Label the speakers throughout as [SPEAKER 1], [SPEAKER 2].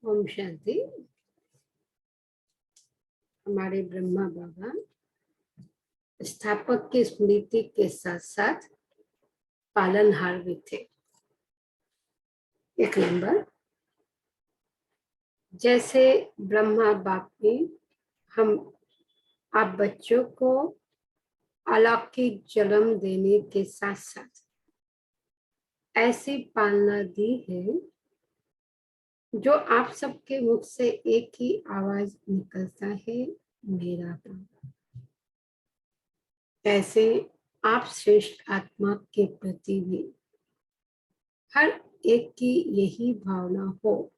[SPEAKER 1] ओम शांति। हमारे ब्रह्मा बाबा स्थापक की स्मृति के साथ साथ पालनहार भी थे। एक नंबर, जैसे ब्रह्मा बाप ने हम आप बच्चों को अलौकिक जन्म देने के साथ साथ ऐसी पालना दी है जो आप सबके मुख से एक ही आवाज निकलता है, मेरा बाबा। ऐसे आप श्रेष्ठ आत्मा के प्रति भी हर एक की यही भावना हो,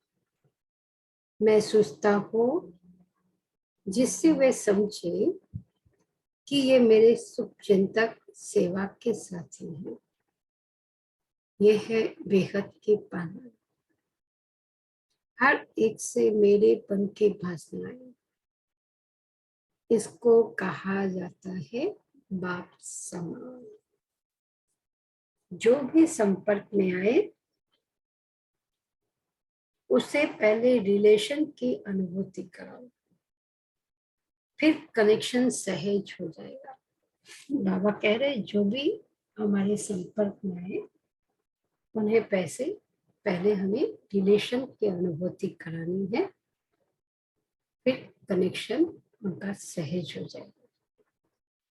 [SPEAKER 1] महसूसता हो, जिससे वे समझे कि ये मेरे शुभचिंतक सेवा के साथी हैं। यह है बेहद की पालना। हर एक से मेरेपन की भाषणाएं, इसको कहा जाता है बाप समान। जो भी संपर्क में आए उसे पहले रिलेशन की अनुभूति कराओ, फिर कनेक्शन सहज हो जाएगा। बाबा कह रहे जो भी हमारे संपर्क में आए उन्हें पहले हमें रिलेशन की अनुभूति करानी है, फिर कनेक्शन उनका सहज हो जाएगा।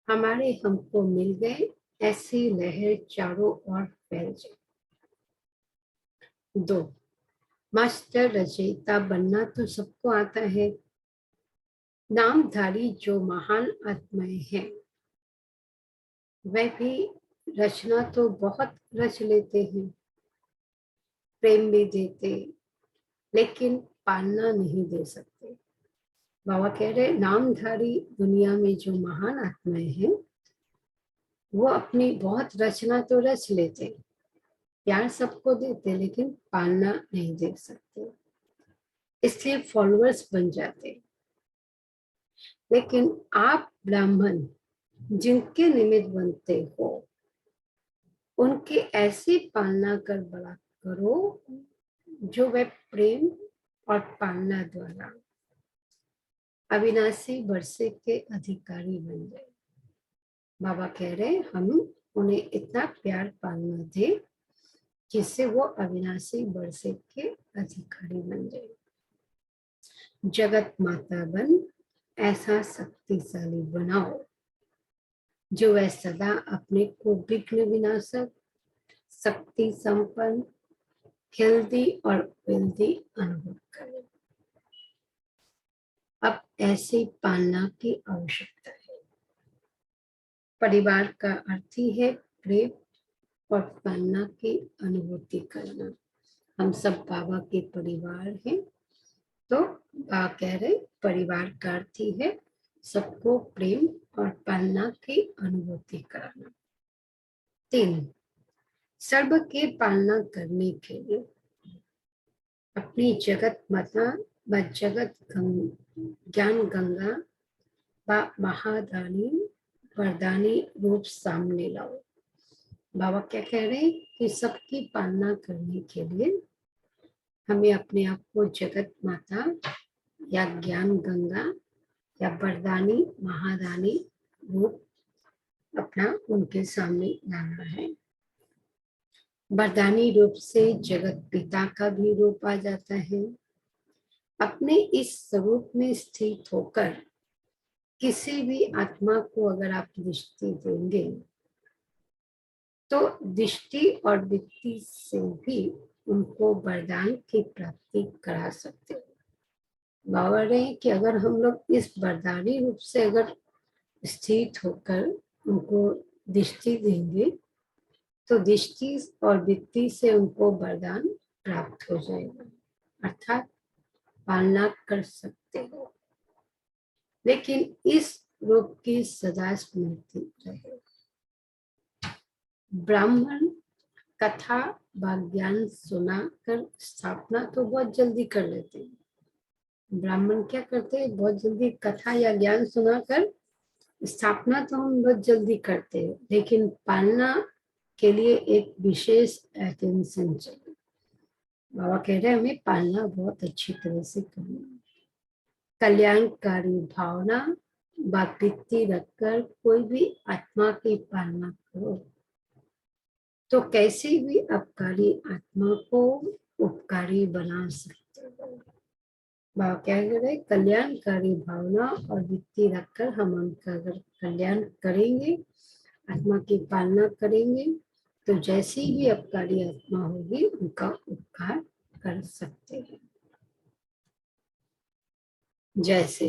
[SPEAKER 1] हमारे हमको मिल गए, ऐसी लहर चारों ओर फैल जाए। 2, मास्टर रचयिता बनना तो सबको आता है। नामधारी जो महान आत्माएं हैं वह भी रचना तो बहुत रच लेते हैं, प्रेम भी देते, लेकिन पालना नहीं दे सकते। बाबा कह रहे नामधारी दुनिया में जो महान आत्माएं हैं वो अपनी बहुत रचना तो रच लेते, प्यार सबको देते, लेकिन पालना नहीं दे सकते, इसलिए फॉलोअर्स बन जाते। लेकिन आप ब्राह्मण जिनके निमित्त बनते हो उनकी ऐसी पालना कर बड़ा करो जो वह प्रेम और पालना द्वारा अविनाशी वर्षे के अधिकारी बन जाए। बाबा कह रहे हम उन्हें इतना प्यार पालना दे जिससे वो अविनाशी वर्षे के अधिकारी बन जाए। जगत माता बन ऐसा शक्तिशाली बनाओ जो वह सदा अपने को विघ्न विनाशक, शक्ति संपन्न, हेल्दी और वेल्दी अनुभव करे। अब ऐसी पालना की आवश्यकता है। परिवार का अर्थ ही है प्रेम और पालना की अनुभूति करना। हम सब बाबा के परिवार हैं, तो बाबा कह रहे परिवार का अर्थ ही है सबको प्रेम और पालना की अनुभूति कराना। 3, सर्व के पालना करने के लिए अपनी जगत माता व जगत ज्ञान गंगा व महादानी वरदानी रूप सामने लाओ। बाबा क्या कह रहे हैं कि सबकी पालना करने के लिए हमें अपने आप को जगत माता या ज्ञान गंगा या वरदानी महादानी रूप अपना उनके सामने लाना है। वरदानी रूप से जगत पिता का भी रूप आ जाता है। अपने इस स्वरूप में स्थित होकर किसी भी आत्मा को अगर आप दृष्टि देंगे तो दृष्टि और वृत्ति से भी उनको वरदान की प्राप्ति करा सकते हैं। बाबा रहे कि अगर हम लोग इस वरदानी रूप से अगर स्थित होकर उनको दृष्टि देंगे तो दृष्टि और वृत्ति से उनको वरदान प्राप्त हो जाएगा, अर्थात पालना कर सकते हो। लेकिन इस रूप की सदा स्मृति रहे। ब्राह्मण कथा व ज्ञान सुनाकर स्थापना तो बहुत जल्दी कर लेते हैं। ब्राह्मण क्या करते हैं, बहुत जल्दी कथा या ज्ञान सुनाकर स्थापना तो हम बहुत जल्दी करते हैं, लेकिन पालना के लिए एक विशेष अटेंशन चाहिए। बाबा कह रहे हैं हमें पालना बहुत अच्छी तरह से करना है। कल्याणकारी भावना वृत्ति रखकर कोई भी आत्मा की पालना करो तो कैसे भी अपकारी आत्मा को उपकारी बना सकते हो। बाबा क्या कह रहे, कल्याणकारी भावना और वृत्ति रखकर हम उनका अगर कल्याण करेंगे, आत्मा की पालना करेंगे, तो जैसी भी अपकारी आत्मा होगी उनका उपकार कर सकते हैं। जैसे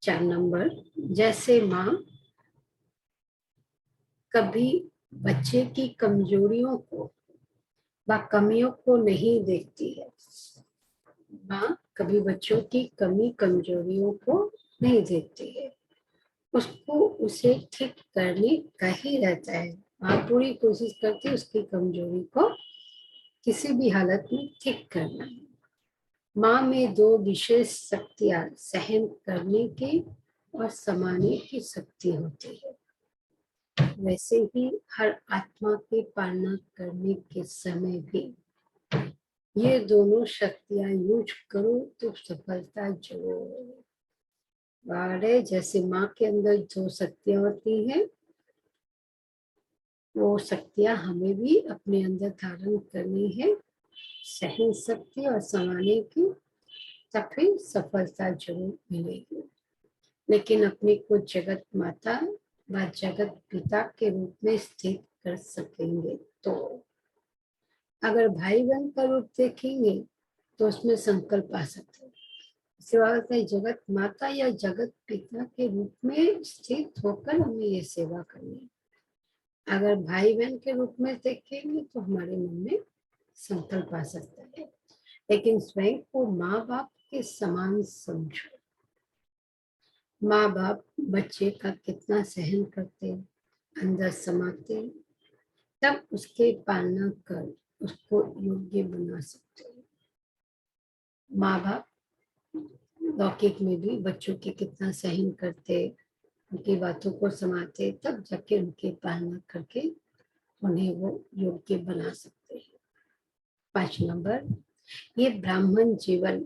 [SPEAKER 1] 4 नंबर, जैसे माँ कभी बच्चे की कमजोरियों को व कमियों को नहीं देखती है। माँ कभी बच्चों की कमी कमजोरियों को नहीं देखती है, उसको उसे ठीक करने का ही रहता है। माँ पूरी कोशिश करती है उसकी कमजोरी को किसी भी हालत में ठीक करना है। माँ में 2 विशेष शक्तियां सहन करने की और समाने की शक्ति होती है। वैसे ही हर आत्मा की पालना करने के समय भी ये दोनों शक्तियां यूज करो तो सफलता जरूर है। जैसे माँ के अंदर 2 शक्तियां होती हैं, वो शक्तियां हमें भी अपने अंदर धारण करनी है, सहन शक्ति और समाने की, तब फिर सफलता जरूर मिलेगी। लेकिन अपने को जगत माता व जगत पिता के रूप में स्थित कर सकेंगे तो। अगर भाई बहन का रूप देखेंगे तो उसमें संकल्प आ सकते हैं, जगत माता या जगत पिता के रूप में स्थित होकर हमें ये सेवा करनी है। अगर भाई बहन के रूप में देखेंगे तो हमारे मन में संकल्प आ सकता है, लेकिन स्वयं को माँ बाप के समान समझो। माँ बाप बच्चे का कितना सहन करते, अंदर समाते, तब उसके पालना कर उसको योग्य बना सकते हैं। माँ बाप लौकिक में भी बच्चों के कितना सहन करते, उनकी बातों को समाते, तब जाके उनकी पालना करके उन्हें वो योग्य बना सकते हैं। 5 नंबर, ये ब्राह्मण जीवन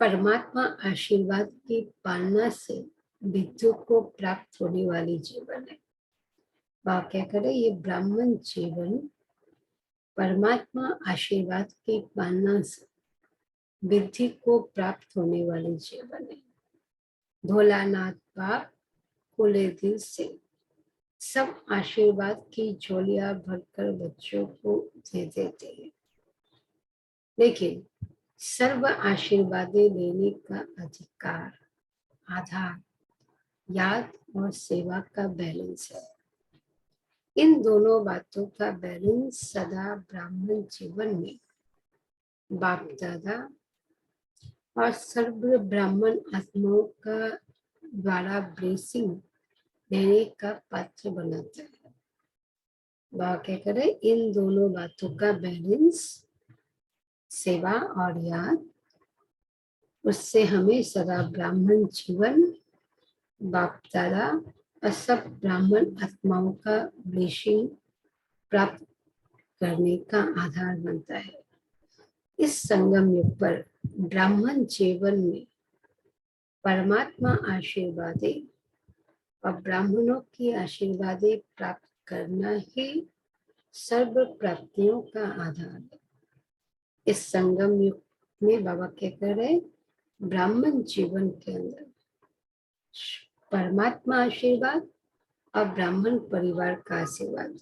[SPEAKER 1] परमात्मा आशीर्वाद की पालना से विद्युत को प्राप्त होने वाली जीवन है। बाबा क्या करे, ये ब्राह्मण जीवन परमात्मा आशीर्वाद की पालना से विधि को प्राप्त होने वाली जीवन है। भोलानाथ बाप खुले दिल से सब आशीर्वाद की झोलियां भरकर बच्चों को दे देते हैं, लेकिन सर्व आशीर्वादें लेने का अधिकार, आधार याद और सेवा का बैलेंस है। इन दोनों बातों का बैलेंस सदा ब्राह्मण जीवन में बाप दादा और सर्व ब्राह्मण आत्माओं का द्वारा ब्लेसिंग देने का पात्र बनाता है। बाबा क्या करे, इन दोनों बातों का बैलेंस, सेवा और याद, उससे हमें सदा ब्राह्मण जीवन, बाप दादा और सब ब्राह्मण आत्माओं का ब्लेसिंग प्राप्त करने का आधार बनता है। इस संगम युग पर ब्राह्मण जीवन में परमात्मा आशीर्वादें और ब्राह्मणों की आशीर्वादें प्राप्त करना ही सर्व प्राप्तियों का आधार है। इस संगम युग में बाबा क्या कर रहे, ब्राह्मण जीवन के अंदर परमात्मा आशीर्वाद और ब्राह्मण परिवार का आशीर्वाद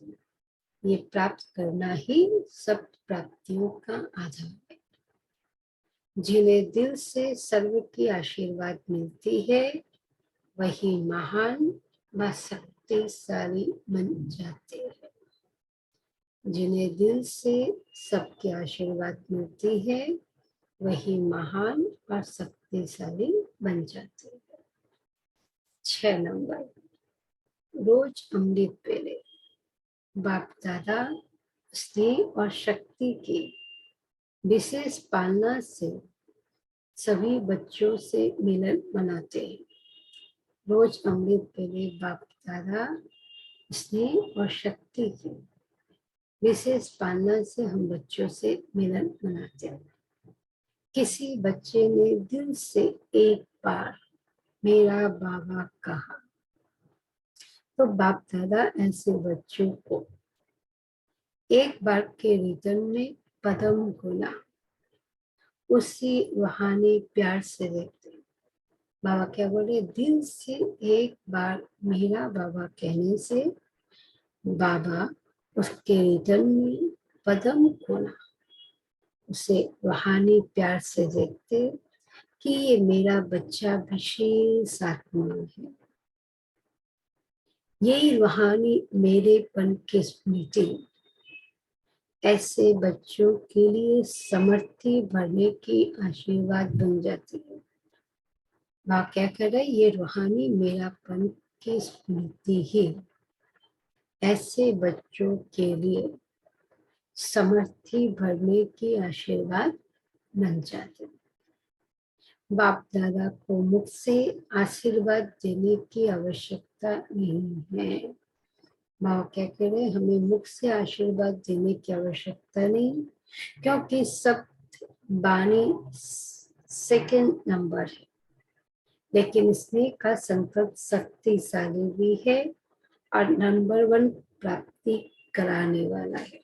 [SPEAKER 1] ये प्राप्त करना ही सब प्राप्तियों का आधार है। जिन्हें दिल से सर्व की आशीर्वाद मिलती है वही महान व शक्तिशाली बन जाते हैं। जिन्हें दिल से सबके आशीर्वाद मिलती है वही महान और शक्तिशाली बन जाते हैं। 6 नंबर, रोज अमृत पेले बाप दादा स्नेह और शक्ति की विशेष पालना से सभी बच्चों से मिलन मनाते हैं। रोज अमृत पेले बाप दादा स्नेह और शक्ति की विशेष पालना से हम बच्चों से मिलन मनाते हैं। किसी बच्चे ने दिल से एक बार मेरा बाबा कहा तो बाप दादा ऐसे बच्चों को एक बार के रिटर्न में पदम गुना उसी रूहानी प्यार से देखते हैं। बाबा क्या बोले, दिल से एक बार मेरा बाबा कहने से बाबा उसके रिटर्न में पदम गुना उसे रूहानी प्यार से देखते कि ये मेरा बच्चा विशेष आत्मा है। यही रूहानी मेरेपन की स्मृति ऐसे बच्चों के लिए समर्थी भरने की आशीर्वाद बन जाती है। वह क्या कर रहे, ये रूहानी मेरापन की स्मृति ही ऐसे बच्चों के लिए समर्थी भरने की आशीर्वाद बन जाते। बाप दादा को मुख से आशीर्वाद देने की आवश्यकता नहीं है। बाबा क्या कह रहे, हमें मुख से आशीर्वाद देने की आवश्यकता नहीं, क्योंकि सब बानी सेकंड नंबर है, लेकिन स्नेह का संकल्प शक्तिशाली भी है और नंबर 1 प्राप्ति कराने वाला है।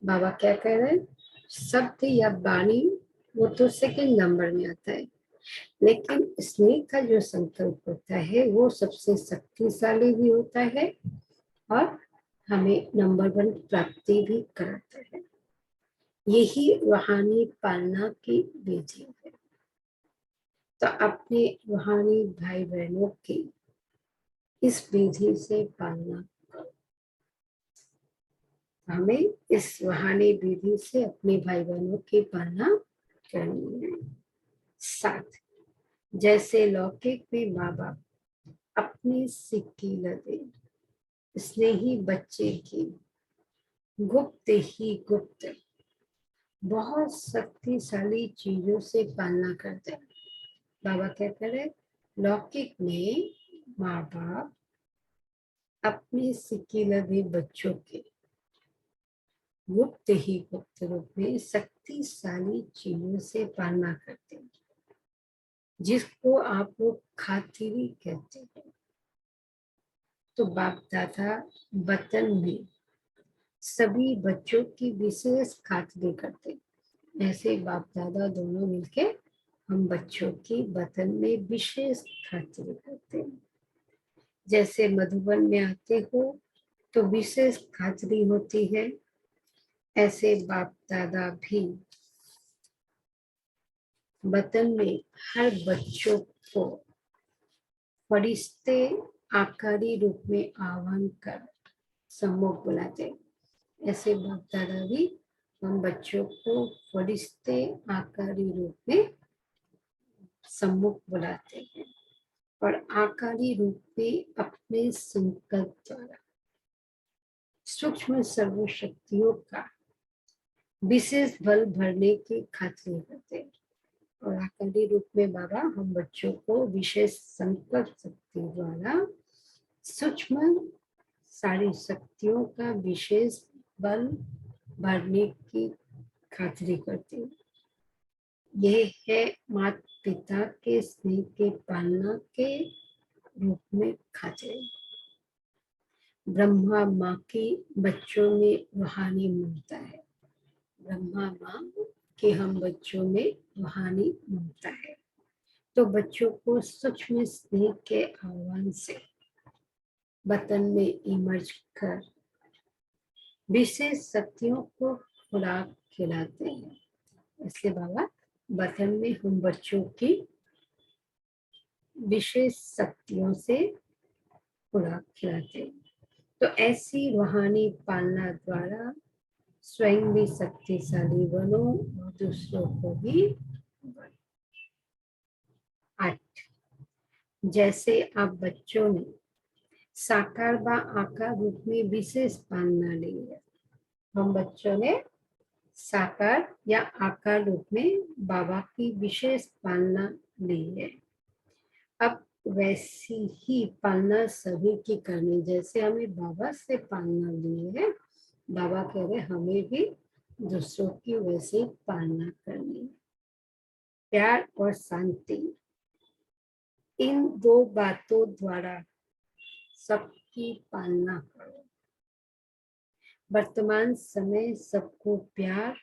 [SPEAKER 1] बाबा क्या कह रहे हैं, शब्द या वाणी वो तो सेकंड नंबर में आता है, लेकिन स्नेह का जो संकल्प होता है वो सबसे शक्तिशाली भी होता है और हमें नंबर 1 प्राप्ति भी कराता है। यही रूहानी पालना की विधि है। तो अपने रूहानी भाई बहनों की इस विधि से पालना करो। हमें इस रूहानी विधि से अपने भाई बहनों की पालना करनी है। 7, जैसे लौकिक में माँ बाप अपनी सिक्की लदे स्नेही बच्चे की गुप्त ही गुप्त बहुत शक्तिशाली चीजों से पालना करते हैं। बाबा क्या करे, लौकिक में माँ बाप अपने सिक्की लदे बच्चों के गुप्त ही गुप्त रूप में शक्तिशाली चीजों से पालना करते हैं, जिसको आप लोग खातिरी कहते हैं। तो बाप दादा वतन में सभी बच्चों की विशेष खातिरी करते हैं। ऐसे बाप दादा दोनों मिलके हम बच्चों की वतन में विशेष खातिरी करते हैं। जैसे मधुबन में आते हो तो विशेष खातिरी होती है, ऐसे बाप दादा भी वतन में हर बच्चों को फरिश्ते आकारी रूप में आह्वान कर सम्मुख बुलाते। ऐसे बाप दादा भी हम बच्चों को फरिश्ते आकारी रूप में सम्मुख बुलाते हैं और आकारी रूप में अपने संकल्प द्वारा सूक्ष्म सर्वशक्तियों का विशेष बल भरने की खातिर करते हैं। और आकारी रूप में बाबा हम बच्चों को विशेष संकल्प शक्ति द्वारा सूक्ष्म सारी शक्तियों का विशेष बल भरने की खातिरी करते हैं। यह है माता पिता के स्नेह के पालना के रूप में खातिरी। ब्रह्मा माँ की बच्चों में रूहानी ममता है। ब्रह्मा माँ के हम बच्चों में रूहानी ममता है। तो बच्चों को सूक्ष्म स्नेह के आह्वान से वतन में इमर्ज कर विशेष शक्तियों को खुराक खिलाते हैं। इसलिए बाबा वतन में हम बच्चों की विशेष शक्तियों से खुराक खिलाते हैं। तो ऐसी रूहानी पालना द्वारा स्वयं भी शक्तिशाली बनो और दूसरों को भी बनो। 8, जैसे आप बच्चों ने साकार व आकार रूप में विशेष पालना ली है, हम बच्चों ने साकार या आकार रूप में बाबा की विशेष पालना ली है। अब वैसी ही पालना सभी की करनी, जैसे हमें बाबा से पालना ली है बाबा कह रहे हमें भी दूसरों की वैसे पालना करनी है। प्यार और शांति, इन दो बातों द्वारा सबकी पालना करो। वर्तमान समय सबको प्यार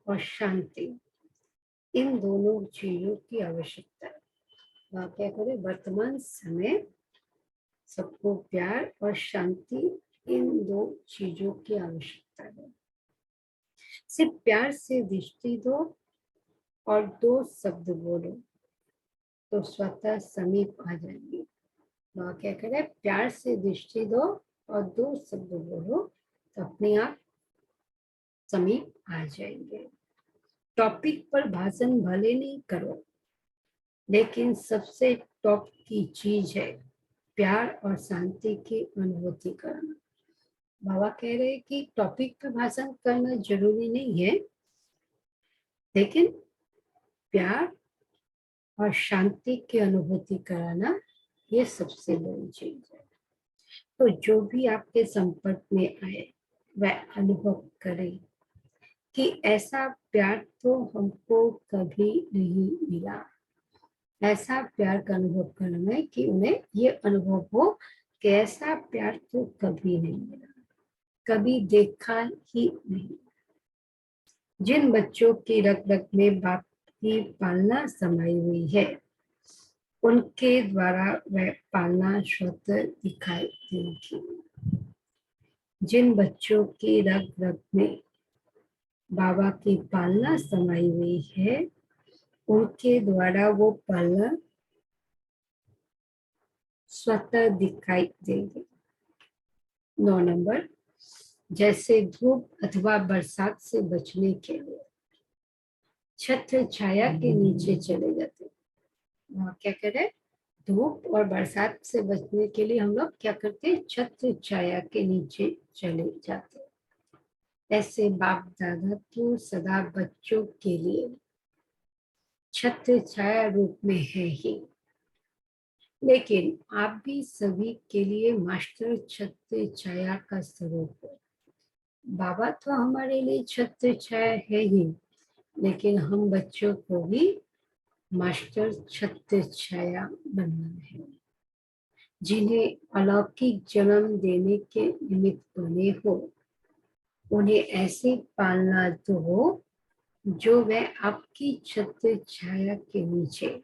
[SPEAKER 1] और शांति, इन दोनों चीजों की आवश्यकता है। वह क्या करें, वर्तमान समय सबको प्यार और शांति, इन दो चीजों की आवश्यकता है। सिर्फ प्यार से दृष्टि दो और दो शब्द बोलो तो स्वतः समीप आ जाएंगे। वह क्या करें, प्यार से दृष्टि दो और दो शब्द बोलो तो अपने आप समीप आ जाएंगे। टॉपिक पर भाषण भले नहीं करो, लेकिन सबसे टॉप की चीज है प्यार और शांति की अनुभूति करना। बाबा कह रहे हैं कि टॉपिक पर भाषण करना जरूरी नहीं है, लेकिन प्यार और शांति की अनुभूति कराना ये सबसे बड़ी चीज है। तो जो भी आपके संपर्क में आए वह अनुभव करे कि ऐसा प्यार तो हमको कभी नहीं मिला। ऐसा प्यार का अनुभव करना है कि उन्हें ये अनुभव हो कि ऐसा प्यार तो कभी नहीं मिला, कभी देखा ही नहीं। जिन बच्चों की रग रग में बाप की पालना समाई हुई है, उनके द्वारा वह पालना स्वतः दिखाई देगी। जिन बच्चों की रग रग में बाबा की पालना समाई हुई है, उनके द्वारा वो पालना स्वतः दिखाई देगी। 9 नंबर, जैसे धूप अथवा बरसात से बचने के लिए छत्र छाया के नीचे चले जाते। वहाँ क्या करें, धूप और बरसात से बचने के लिए हम लोग क्या करते हैं, छत्र छाया के नीचे चले जाते। ऐसे बाप दादा तो सदा बच्चों के लिए छत्र छाया रूप में है ही, लेकिन आप भी सभी के लिए मास्टर छत्र छाया का स्वरूप है। बाबा तो हमारे लिए छत्र छाया है ही, लेकिन हम बच्चों को भी मास्टर छत्र छाया बनना है। जिन्हें अलौकिक जन्म देने के निमित्त बने हो, उन्हें ऐसी पालना दो जो वह आपकी छत्र छाया के नीचे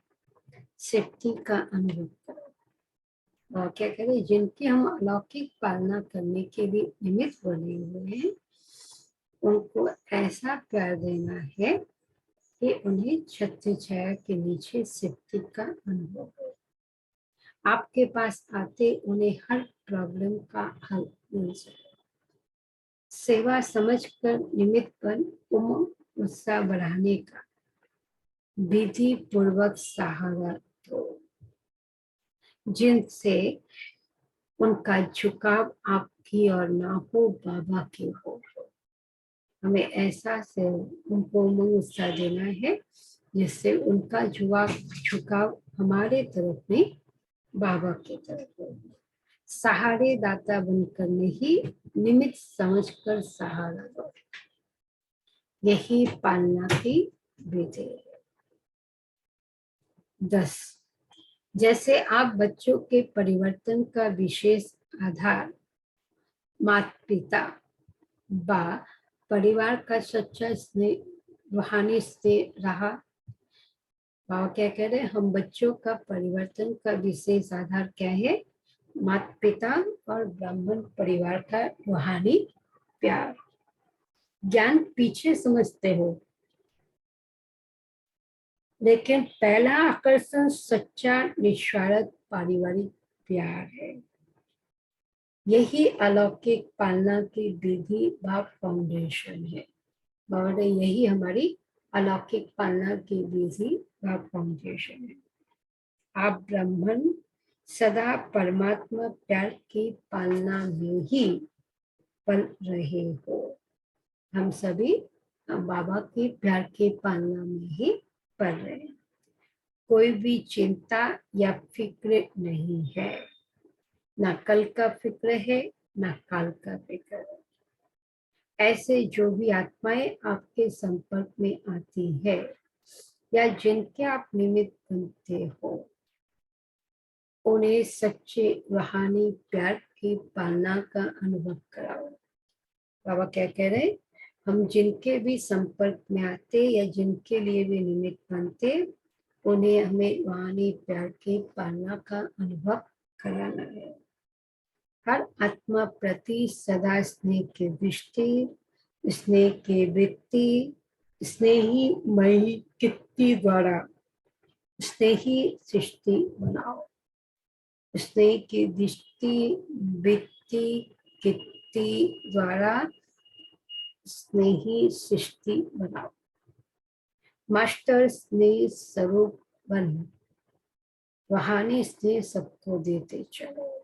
[SPEAKER 1] सेफ्टी का अनुभव करें। और क्या करें, जिनकी हम अलौकिक पालना करने के लिए निमित्त बने हुए हैं, उनको ऐसा प्यार देना है कि उन्हें छत्र छाया के नीचे सेफ्टी का अनुभव हो। आपके पास आते उन्हें हर प्रॉब्लम का हल मिल सके। सेवा समझकर निमित्त बन उमंग उत्साह बढ़ाने का विधि पूर्वक सहारा दो, जिनसे उनका झुकाव आपकी और ना हो बाबा की हो। हमें ऐसा से उनको उमंग उत्साह देना है जिससे उनका झुकाव हमारे तरफ में बाबा की तरफ हो। सहारे दाता बनकर नहीं, निमित्त समझकर सहारा दो, यही पालना की विधि है। 10, जैसे आप बच्चों के परिवर्तन का विशेष आधार माता पिता बा परिवार का सच्चा स्नेह, रूहानी स्नेह रहा। बाबा क्या कह रहे हैं, हम बच्चों का परिवर्तन का विशेष आधार क्या है, माता पिता और ब्राह्मण परिवार का रूहानी प्यार। ज्ञान पीछे समझते हो, लेकिन पहला आकर्षण सच्चा निस्वार्थ पारिवारिक प्यार है। यही अलौकिक पालना की विधि व फाउंडेशन है। बाबा ने यही हमारी अलौकिक पालना की विधि व फाउंडेशन है। आप ब्राह्मण सदा परमात्मा प्यार की पालना में ही पल रहे हो। हम सभी बाबा के प्यार की पालना में ही पल रहे हैं। कोई भी चिंता या फिक्र नहीं है, ना कल का फिक्र है, ना काल का फिक्र है। ऐसे जो भी आत्माएं आपके संपर्क में आती है या जिनके आप निमित्त बनते हो, उन्हें सच्चे रूहानी प्यार की पालना का अनुभव कराओ। बाबा क्या कह रहे हैं? हम जिनके भी संपर्क में आते या जिनके लिए भी निमित्त बनते, उन्हें हमें रूहानी प्यार की पालना का अनुभव कराना है। हर आत्मा प्रति सदा स्नेह के दृष्टि, स्नेह के वृत्ति, स्नेही मई कित्ती द्वारा स्नेही सृष्टि बनाओ। स्नेह की दृष्टि, वृत्ति, कित्ती द्वारा स्नेही सृष्टि बनाओ। मास्टर स्नेह स्वरूप बन रूहानी स्नेह सबको देते चलो।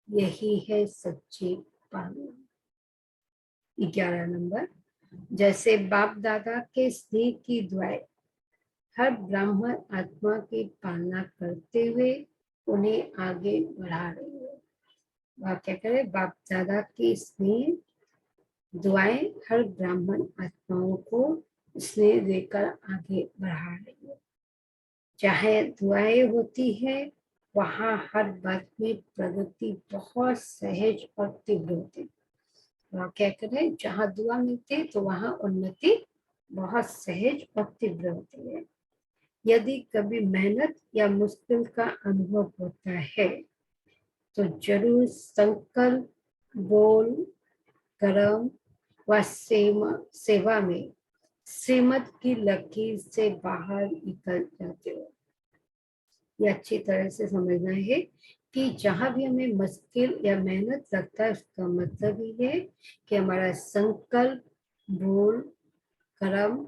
[SPEAKER 1] यही है सच्ची पालना। 11 नंबर, जैसे बाप दादा के स्नेह की दुआएं हर ब्राह्मण आत्मा की पालना करते हुए उन्हें आगे बढ़ा रही है। बाप क्या करें? बाप दादा की स्नेह दुआएं हर ब्राह्मण आत्माओं को स्नेह देकर आगे बढ़ा रही है। चाहे दुआएं होती है, वहाँ हर बात में प्रगति बहुत सहज और तीव्र होती है। वहाँ क्या करें? जहाँ दुआ मिलती है तो वहाँ उन्नति बहुत सहज और तीव्र होती है। यदि कभी मेहनत या मुश्किल का अनुभव होता है तो जरूर संकल्प, बोल, कर्म व सेवा में श्रीमत की लकीर से बाहर निकल जाते हो। ये अच्छी तरह से समझना है कि जहां भी हमें मुश्किल या मेहनत लगता है, उसका मतलब ही है कि हमारा संकल्प, बोल, कर्म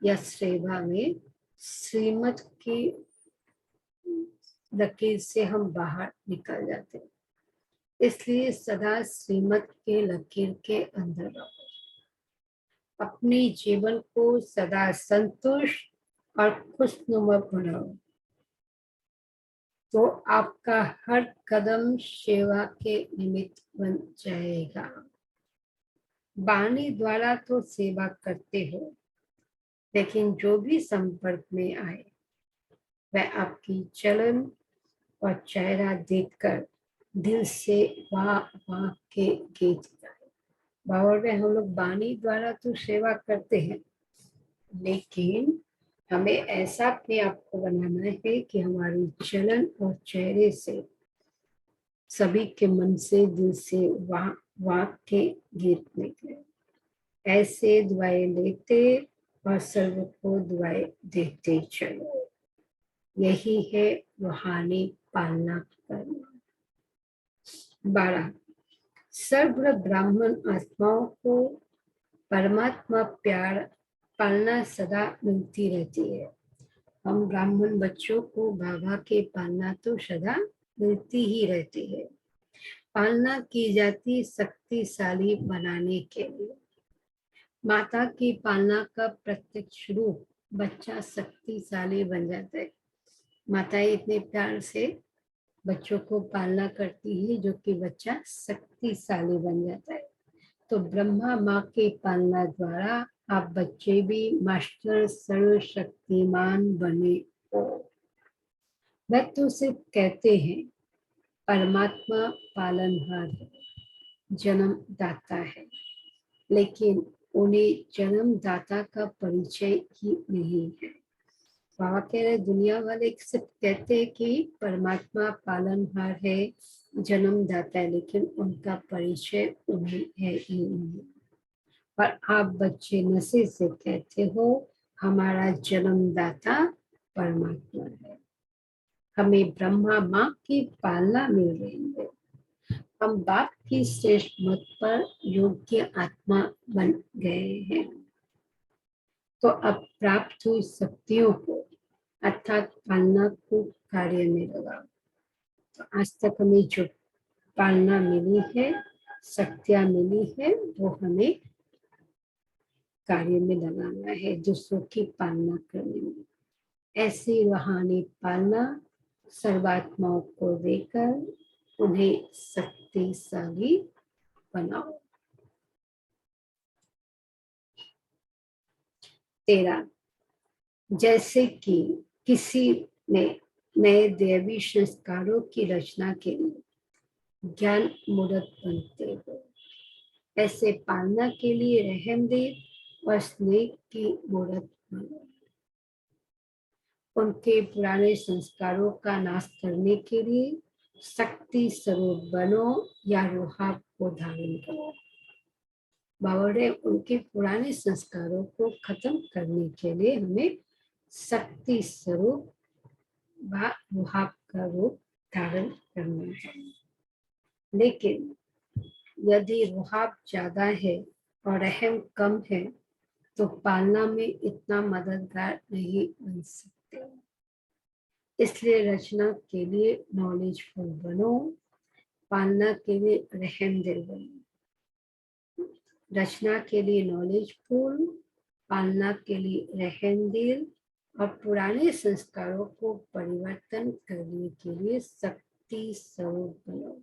[SPEAKER 1] या सेवा में श्रीमत की लकीर से हम बाहर निकल जाते हैं। इसलिए सदा श्रीमत के लकीर के अंदर रहो। अपने जीवन को सदा संतुष्ट और खुशनुमा बनाओ, तो आपका हर कदम सेवा के निमित्त बन जाएगा। वाणी द्वारा तो सेवा करते हो, लेकिन जो भी संपर्क में आए वह आपकी चलन और चेहरा देखकर दिल से वाह वाह के गीत गाए। बाबा में हम लोग वाणी द्वारा तो सेवा करते हैं, लेकिन हमें ऐसा अपने आप को बनाना है कि हमारी चलन और चेहरे से सभी के मन से, दिल से वाह वाह के गीत निकले। ऐसे दुआएं लेते और सर्व को दुआएं देते चलो। यही है रूहानी पालना करना। 12, सर्व ब्राह्मण आत्माओं को परमात्मा प्यार पालना सदा मिलती रहती है। हम ब्राह्मण बच्चों को बाबा के पालना तो सदा मिलती ही रहती है। पालना की जाती शक्तिशाली बनाने के लिए। माता की पालना का प्रत्यक्ष रूप बच्चा शक्तिशाली बन जाता है। माताएं इतने प्यार से बच्चों को पालना करती है जो कि बच्चा शक्तिशाली बन जाता है। तो ब्रह्मा माँ के पालना द्वारा आप बच्चे भी मास्टर सर्वशक्तिमान बने हो। वह तो सिर्फ कहते हैं परमात्मा पालनहार है, जन्म दाता है, लेकिन उन्हें जन्मदाता का परिचय ही नहीं है। बाबा कह रहे दुनिया वाले सिर्फ कहते हैं कि परमात्मा पालनहार है, जन्मदाता है, लेकिन उनका परिचय उन्हें है ही नहीं। पर आप बच्चे नशे से कहते हो हमारा जन्मदाता परमात्मा है। हमें ब्रह्मा माँ की पालना मिल रही है। हम बाप की श्रेष्ठ मत पर योग्य आत्मा बन गए हैं। तो अब प्राप्त हुई शक्तियों को अर्थात पालना को कार्य में लगाओ। तो आज तक हमें जो पालना मिली है, शक्तियां मिली है, वो हमें कार्य में लगाना है, दूसरों की पालना करने में। ऐसी रूहानी पालना सर्वात्माओं को देकर उन्हें शक्तिशाली बनाओ। 13 जैसे कि किसी ने नए दैवी संस्कारों की रचना के लिए ज्ञान मूर्त बनते हो, ऐसे पालना के लिए रहमदेव और स्नेह की मूर्त बनो। उनके पुराने संस्कारों का नाश करने के लिए शक्ति स्वरूप बनो या रूहाब को धारण करो। बाबा ने उनके पुराने संस्कारों को खत्म करने के लिए हमें शक्ति स्वरूप व रूहाब का रूप धारण करना चाहिए। लेकिन यदि रूहाब ज्यादा है और रहम कम है तो पालना में इतना मददगार नहीं बन सकते। इसलिए रचना के लिए नॉलेजफुल बनो, पालना के लिए रहमदिल बनो। रचना के लिए नॉलेजफुल, पालना के लिए रहमदिल और पुराने संस्कारों को परिवर्तन करने के लिए शक्ति स्वरूप बनो।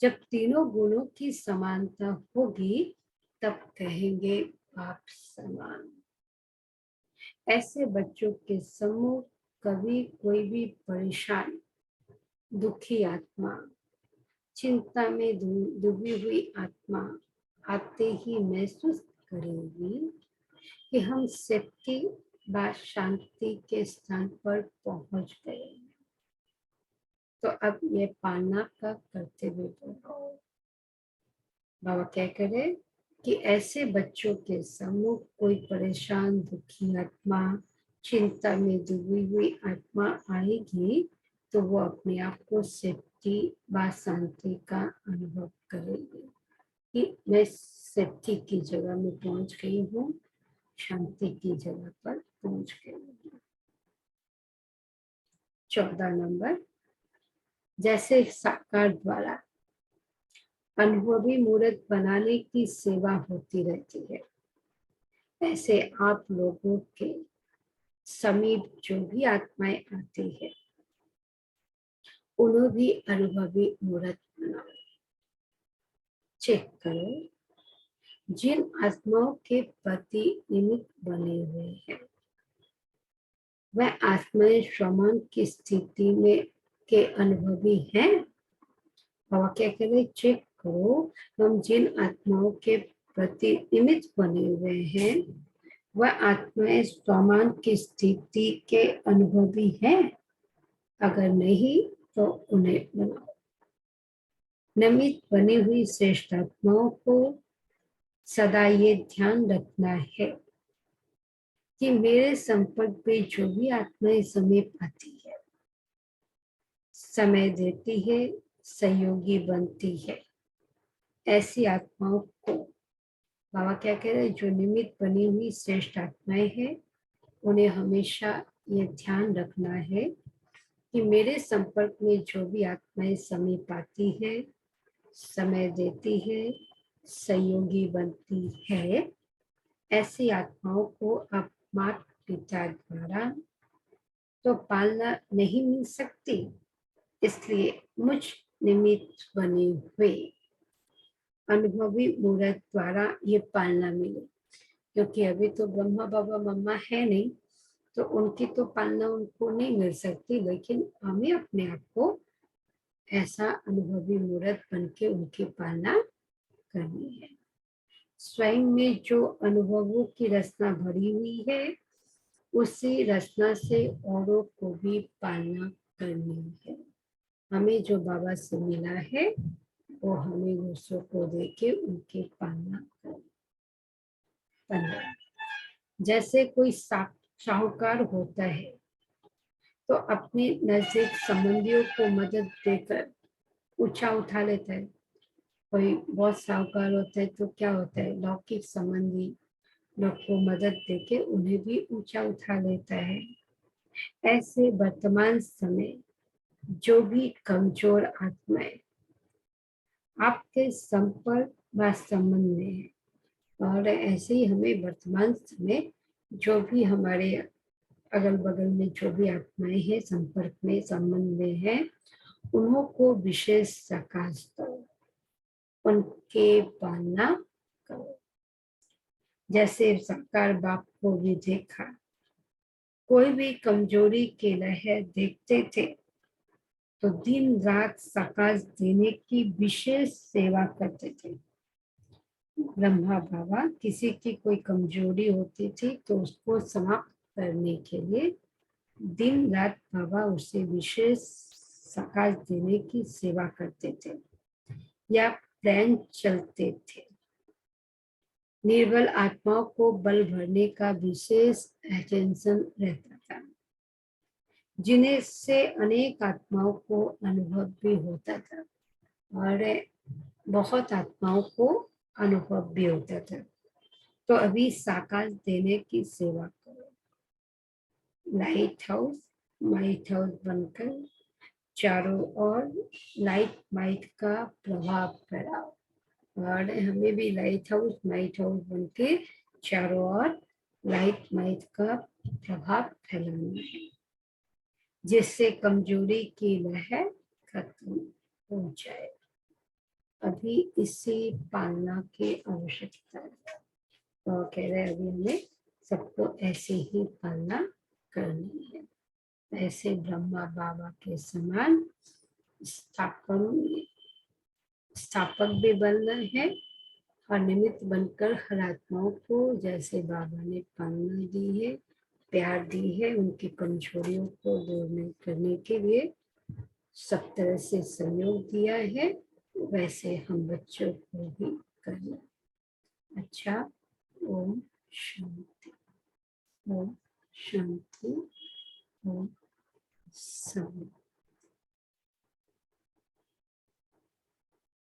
[SPEAKER 1] जब तीनों गुणों की समानता होगी तब कहेंगे आप समान। ऐसे बच्चों के समूह कभी कोई भी परेशान दुखी आत्मा, चिंता में डूबी हुई आत्मा आते ही महसूस करेगी कि हम सेफ्टी व शांति के स्थान पर पहुंच गए। तो अब ये पालना का कर्तव्य बनाओ। बाबा क्या करे कि ऐसे बच्चों के समूह कोई परेशान दुखी आत्मा, चिंता में डूबी हुई आत्मा आएगी तो वो अपने आप को सेफ्टी व शांति का अनुभव करेगी कि मैं सेफ्टी की जगह में पहुंच गई हूँ, शांति की जगह पर पहुंच गई हूँ। 14 नंबर, जैसे साकार द्वारा अनुभवी मूर्त बनाने की सेवा होती रहती है, ऐसे आप लोगों के समीप जो भी आत्माएं आती है उन्हें भी अनुभवी मूर्त बनाओ। चेक करो जिन आत्माओं के प्रति निमित्त बने हुए हैं वह आत्माएं समान की स्थिति में के अनुभवी हैं। बाबा क्या कह रहे, चेक करो हम जिन आत्माओं के प्रति निमित्त बने हुए हैं वह आत्माएं समान की स्थिति के अनुभवी हैं। अगर नहीं तो उन्हें बनाओ। निमित्त बनी हुई श्रेष्ठ आत्माओं को सदा ये ध्यान रखना है कि मेरे संपर्क में जो भी आत्माएं समीप आती है, समय देती है, सहयोगी बनती है, ऐसी आत्माओं को बाबा क्या कह रहे हैं, जो निमित्त बनी हुई श्रेष्ठ आत्माएं हैं उन्हें हमेशा ये ध्यान रखना है कि मेरे संपर्क में जो भी आत्माएं समीप आती है, समय देती है, सहयोगी बनती है, ऐसी आत्माओं को अब माता पिता द्वारा तो पालना नहीं मिल सकती, इसलिए मुझ निमित्त बने हुए अनुभवी मूर्त द्वारा ये पालना मिले। क्योंकि अभी तो ब्रह्मा बाबा मम्मा है नहीं तो उनकी तो पालना उनको नहीं मिल सकती, लेकिन हमें अपने आप को ऐसा अनुभवी मूर्त बन के उनकी पालना करनी है। स्वयं में जो अनुभवों की रचना भरी हुई है उसी रचना से औरों को भी पालना करनी है। हमें जो बाबा से मिला है वो हमें दूसरों को देके उनकी पालना करना। जैसे कोई साहूकार होता है तो अपने नजदीक संबंधियों को मदद देकर ऊंचा उठा लेता है। कोई बहुत साहूकार होता है तो क्या होता है, लौकिक संबंधी लोग को मदद देके उन्हें भी ऊंचा उठा लेता है। ऐसे वर्तमान समय जो भी कमजोर आत्माएं आपके संपर्क व संबंध में है, और ऐसे ही हमें वर्तमान समय जो भी हमारे अगल बगल में जो भी आत्माएं हैं संपर्क में संबंध में है उन्हों को विशेष प्रकाश दो, उनके पालना करो। जैसे साकार बाप को भी देखा, कोई भी कमजोरी की लहर देखते थे तो दिन रात साकार देने की विशेष सेवा करते थे। ब्रह्मा बाबा किसी की कोई कमजोरी होती थी तो उसको समाप्त करने के लिए दिन रात बाबा उसे विशेष साकार देने की सेवा करते थे या प्लान चलते थे। निर्बल आत्माओं को बल भरने का विशेष अटेंशन रहता था, जिन्हें से अनेक आत्माओं को अनुभव भी होता था और बहुत आत्माओं को अनुभव भी होता था। तो अभी साकार देने की सेवा करो, लाइट हाउस बनकर चारों ओर लाइट माइट का प्रभाव फैलाओ। और हमें भी लाइट हाउस बन के चारों ओर लाइट माइट का प्रभाव फैलाना है, जिससे कमजोरी की लहर खत्म हो जाए। अभी इसी पालना की आवश्यकता है। तो कह रहे अभी हमें सबको ऐसे ही पालना करनी है, ऐसे ब्रह्मा बाबा के समान स्थापक भी बनना है और निमित्त बनकर हर आत्माओं को जैसे बाबा ने पालना दी है, प्यार दी है, उनकी कमजोरियों को दूर करने के लिए सब तरह से सहयोग दिया है, वैसे हम बच्चों को भी करना। अच्छा, ओम शांति, ओम शांति, ओम शांति।